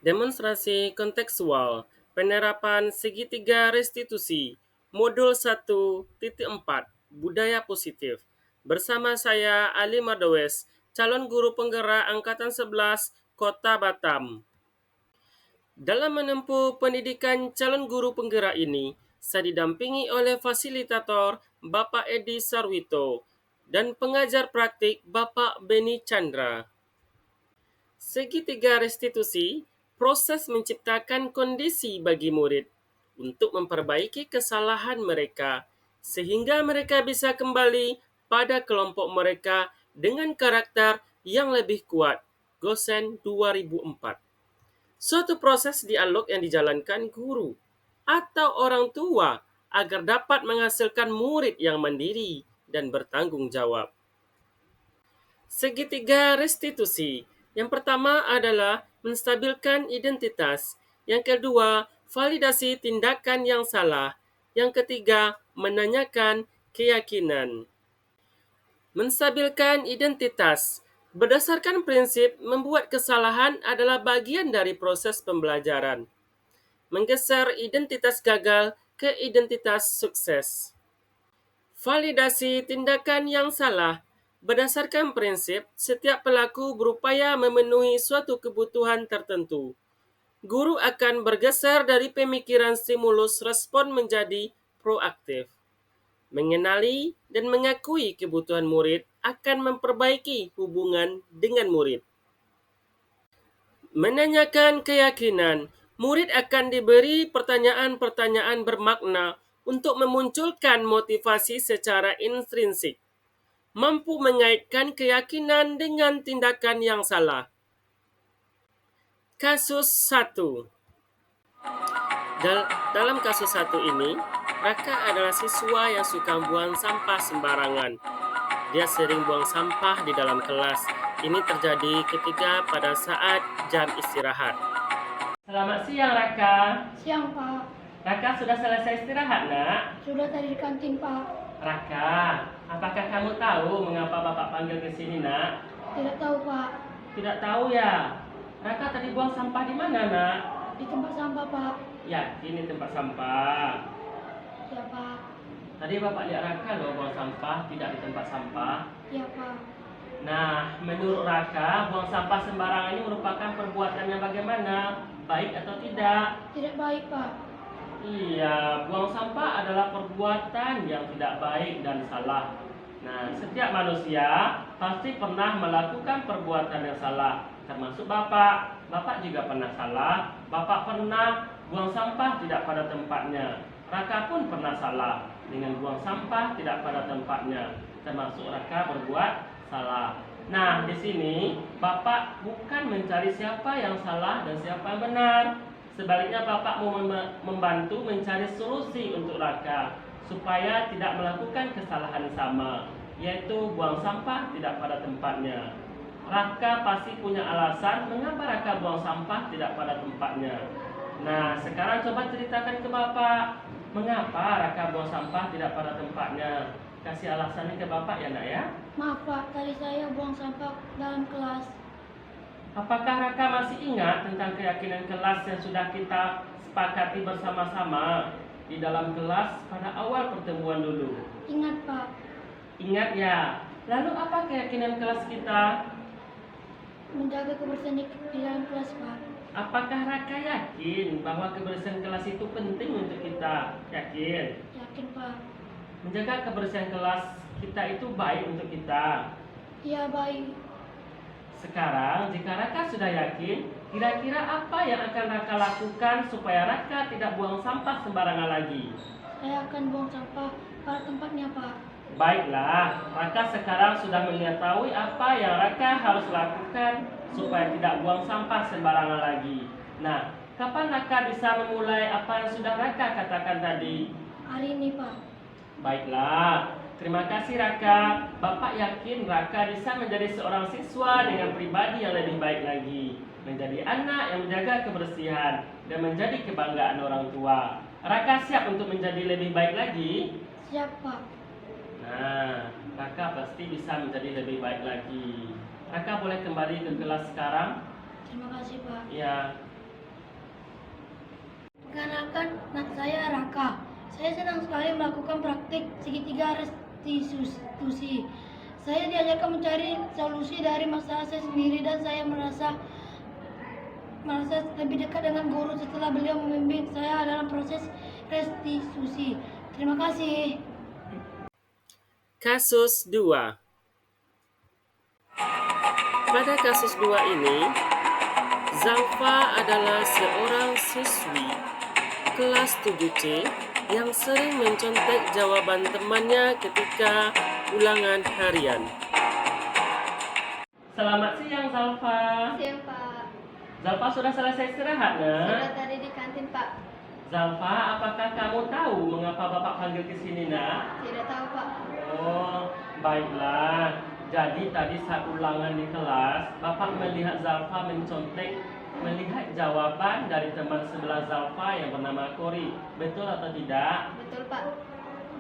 Demonstrasi kontekstual, penerapan segitiga restitusi, modul 1.4, budaya positif. Bersama saya Ali Mardawes, calon guru penggerak angkatan 11 Kota Batam. Dalam menempuh pendidikan calon guru penggerak ini, saya didampingi oleh fasilitator Bapak Edi Sarwito dan pengajar praktik Bapak Beni Chandra. Segitiga restitusi, proses menciptakan kondisi bagi murid untuk memperbaiki kesalahan mereka sehingga mereka bisa kembali pada kelompok mereka dengan karakter yang lebih kuat. Gosen 2004. Suatu proses dialog yang dijalankan guru atau orang tua agar dapat menghasilkan murid yang mandiri dan bertanggung jawab. Segitiga restitusi. Yang pertama adalah menstabilkan identitas. Yang kedua, validasi tindakan yang salah. Yang ketiga, menanyakan keyakinan. Menstabilkan identitas. Berdasarkan prinsip, membuat kesalahan adalah bagian dari proses pembelajaran. Menggeser identitas gagal ke identitas sukses. Validasi tindakan yang salah. Berdasarkan prinsip, setiap pelaku berupaya memenuhi suatu kebutuhan tertentu. Guru akan bergeser dari pemikiran stimulus respon menjadi proaktif. Mengenali dan mengakui kebutuhan murid akan memperbaiki hubungan dengan murid. Menanyakan keyakinan, murid akan diberi pertanyaan-pertanyaan bermakna untuk memunculkan motivasi secara intrinsik, mampu mengaitkan keyakinan dengan tindakan yang salah. Kasus 1. Dalam kasus 1 ini, Raka adalah siswa yang suka buang sampah sembarangan. Dia sering buang sampah di dalam kelas. Ini terjadi ketika pada saat jam istirahat. Selamat siang, Raka. Siang, Pak. Raka sudah selesai istirahat, nak? Sudah tadi di kantin, Pak. Raka, apakah kamu tahu mengapa Bapak panggil ke sini, nak? Tidak tahu, Pak. Tidak tahu ya? Raka tadi buang sampah di mana, nak? Di tempat sampah, Pak. Yakin di tempat sampah? Ya, Pak. Tadi Bapak lihat Raka loh buang sampah, tidak di tempat sampah. Ya, Pak. Nah, menurut Raka, buang sampah sembarangan ini merupakan perbuatan yang bagaimana? Baik atau tidak? Tidak baik, Pak. Iya, buang sampah adalah perbuatan yang tidak baik dan salah. Nah, setiap manusia pasti pernah melakukan perbuatan yang salah, termasuk Bapak. Bapak juga pernah salah. Bapak pernah buang sampah tidak pada tempatnya. Raka pun pernah salah dengan buang sampah tidak pada tempatnya, termasuk Raka berbuat salah. Nah, di sini Bapak bukan mencari siapa yang salah dan siapa yang benar. Sebaliknya Bapak mau membantu mencari solusi untuk Raka supaya tidak melakukan kesalahan sama, yaitu buang sampah tidak pada tempatnya. Raka pasti punya alasan mengapa Raka buang sampah tidak pada tempatnya. Nah, sekarang coba ceritakan ke Bapak, mengapa Raka buang sampah tidak pada tempatnya. Kasih alasannya ke Bapak ya, nak ya. Maaf, Pak. Tadi saya buang sampah dalam kelas. Apakah Raka masih ingat tentang keyakinan kelas yang sudah kita sepakati bersama-sama di dalam kelas pada awal pertemuan dulu? Ingat, Pak. Ingat ya. Lalu apa keyakinan kelas kita? Menjaga kebersihan di dalam kelas, Pak. Apakah Raka yakin bahwa kebersihan kelas itu penting untuk kita? Yakin? Yakin, Pak. Menjaga kebersihan kelas kita itu baik untuk kita. Iya, baik. Sekarang, jika Raka sudah yakin, kira-kira apa yang akan Raka lakukan supaya Raka tidak buang sampah sembarangan lagi? Saya akan buang sampah pada tempatnya, Pak. Baiklah, Raka sekarang sudah mengetahui apa yang Raka harus lakukan supaya tidak buang sampah sembarangan lagi. Nah, kapan Raka bisa memulai apa yang sudah Raka katakan tadi? Hari ini, Pak. Baiklah, terima kasih Raka. Bapak yakin Raka bisa menjadi seorang siswa dengan pribadi yang lebih baik lagi, menjadi anak yang menjaga kebersihan dan menjadi kebanggaan orang tua. Raka siap untuk menjadi lebih baik lagi? Siap, Pak. Nah, Raka pasti bisa menjadi lebih baik lagi. Raka boleh kembali ke kelas sekarang? Terima kasih, Pak. Ya, Perkenalkan, saya Raka. Saya senang sekali melakukan praktik segitiga restitusi. Saya diajarkan mencari solusi dari masalah saya sendiri dan saya merasa lebih dekat dengan guru setelah beliau membimbing saya dalam proses restitusi. Terima kasih. Kasus 2. Pada kasus 2 ini, Zalfa adalah seorang siswi kelas 7C yang sering mencontek jawaban temannya ketika ulangan harian. Selamat siang, Zalfa. Siang, Pak. Zalfa sudah selesai istirahat, nak? Sudah tadi di kantin, Pak. Zalfa, apakah kamu tahu mengapa Bapak panggil ke sini, nak? Tidak tahu, Pak. Oh, baiklah. Jadi tadi saat ulangan di kelas, Bapak melihat Zalfa melihat jawaban dari teman sebelah Zalfa yang bernama Kori. Betul atau tidak? Betul, Pak.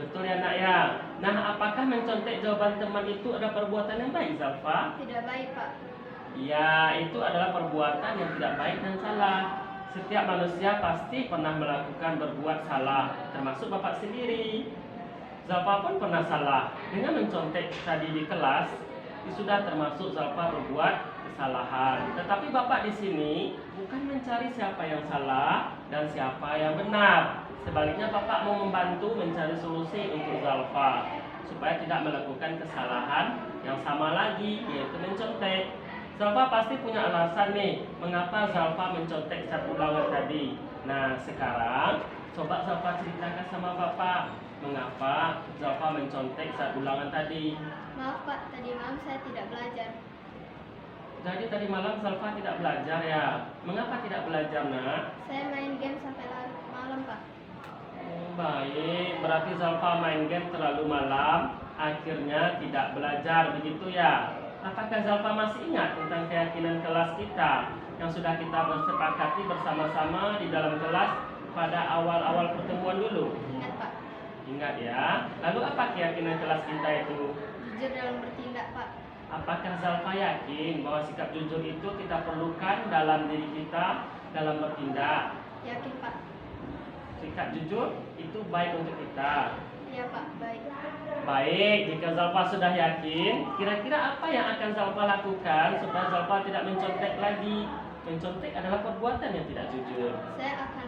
Betul ya, nak ya. Nah, apakah mencontek jawaban teman itu adalah perbuatan yang baik, Zalfa? Tidak baik, Pak. Ya, itu adalah perbuatan yang tidak baik dan salah. Setiap manusia pasti pernah melakukan berbuat salah, termasuk Bapak sendiri. Zalfa pun pernah salah. Dengan mencontek tadi di kelas, sudah termasuk Zalfa berbuat kesalahan. Tetapi Bapak di sini bukan mencari siapa yang salah dan siapa yang benar. Sebaliknya Bapak mau membantu mencari solusi untuk Zalfa supaya tidak melakukan kesalahan yang sama lagi, yaitu mencontek. Zalfa pasti punya alasan nih, mengapa Zalfa mencontek saat ulangan tadi. Nah, sekarang coba Zalfa ceritakan sama Bapak, mengapa Zalfa mencontek saat ulangan tadi. Maaf, Pak. Tadi malam saya tidak belajar. Jadi tadi malam Zalfa tidak belajar ya? Mengapa tidak belajar, nak? Saya main game sampai larut malam, Pak. Oh, baik, berarti Zalfa main game terlalu malam, akhirnya tidak belajar, begitu ya? Apakah Zalfa masih ingat tentang keyakinan kelas kita yang sudah kita bersepakati bersama-sama di dalam kelas pada awal-awal pertemuan dulu? Ingat, Pak. Ingat ya. Lalu apa keyakinan kelas kita itu? Jujur dalam bertindak, Pak. Apakah Zalfa yakin bahwa sikap jujur itu kita perlukan dalam diri kita dalam bertindak? Yakin, Pak. Sikap jujur itu baik untuk kita. Iya, Pak. Baik. Baik, jika Zalfa sudah yakin, kira-kira apa yang akan Zalfa lakukan supaya Zalfa tidak mencontek lagi? Mencontek adalah perbuatan yang tidak jujur. Saya akan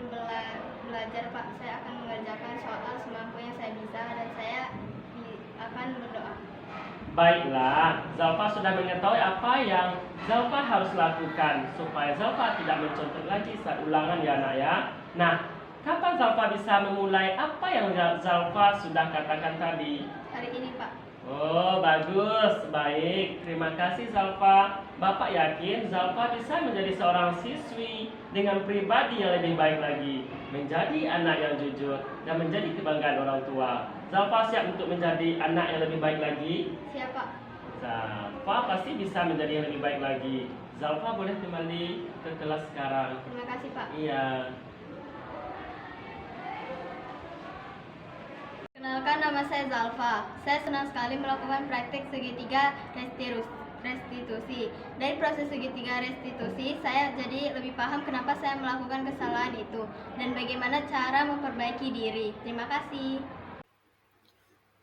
belajar, Pak. Saya akan mengerjakan soal semampu yang saya bisa dan saya akan berdoa. Baiklah, Zalfa sudah mengetahui apa yang Zalfa harus lakukan supaya Zalfa tidak mencontek lagi saat ulangan ya, nak ya. Nah, kapan Zalfa bisa memulai apa yang Zalfa sudah katakan tadi? Hari ini, Pak. Oh, bagus, baik. Terima kasih Zalfa. Bapak yakin Zalfa bisa menjadi seorang siswi dengan pribadi yang lebih baik lagi, menjadi anak yang jujur dan menjadi kebanggaan orang tua. Zalfa siap untuk menjadi anak yang lebih baik lagi? Siap, Pak. Zalfa pasti bisa menjadi yang lebih baik lagi. Zalfa boleh kembali ke kelas sekarang. Terima kasih, Pak. Iya. Kenalkan, nama saya Zalfa. Saya senang sekali melakukan praktik segitiga restitusi. Dari proses segitiga restitusi, saya jadi lebih paham kenapa saya melakukan kesalahan itu dan bagaimana cara memperbaiki diri. Terima kasih.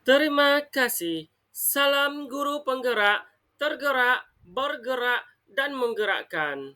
Terima kasih. Salam guru penggerak, tergerak, bergerak, dan menggerakkan.